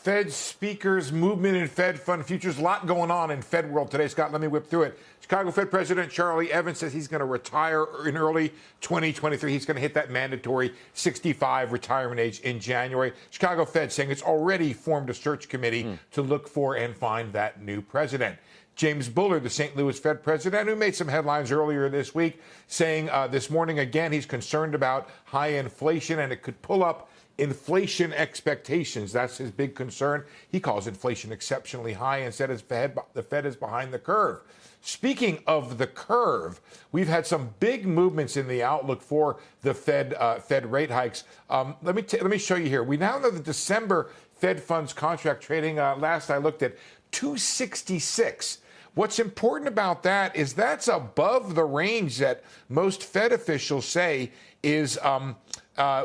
Fed speakers, movement in Fed fund futures. A lot going on in Fed world today. Scott, let me whip through it. Chicago Fed President Charlie Evans says he's going to retire in early 2023. He's going to hit that mandatory 65 retirement age in January. Chicago Fed saying it's already formed a search committee to look for and find that new president. James Bullard, the St. Louis Fed president, who made some headlines earlier this week, saying this morning again he's concerned about high inflation and it could pull up inflation expectations. That's his big concern. He calls inflation exceptionally high and said the Fed is behind the curve. Speaking of the curve, we've had some big movements in the outlook for the Fed rate hikes. Let me show you here. We now know the December Fed funds contract trading. Last I looked at 266. What's important about that is that's above the range that most Fed officials say is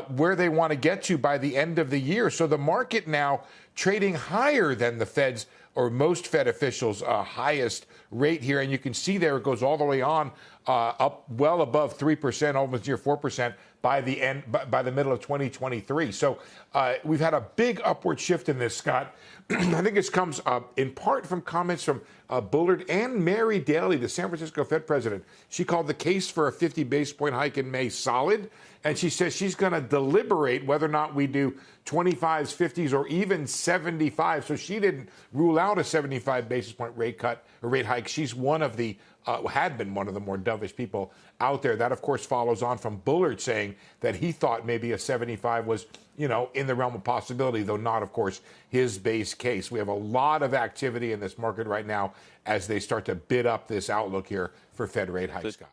where they want to get to by the end of the year. So the market now trading higher than the Fed's or most Fed officials' highest rate here. And you can see there it goes all the way on up well above 3%, almost near 4% by the middle of 2023. So we've had a big upward shift in this, Scott. I think this comes in part from comments from Bullard and Mary Daly, the San Francisco Fed president. She called the case for a 50 basis point hike in May solid. And she says she's going to deliberate whether or not we do 25s, 50s, or even 75. So she didn't rule out a 75 basis point rate cut or rate hike. She's one of the had been one of the more dovish people out there. That, of course, follows on from Bullard saying that he thought maybe a 75 was, in the realm of possibility, though not, of course, his base case. We have a lot of activity in this market right now as they start to bid up this outlook here for Fed rate hikes, Scott.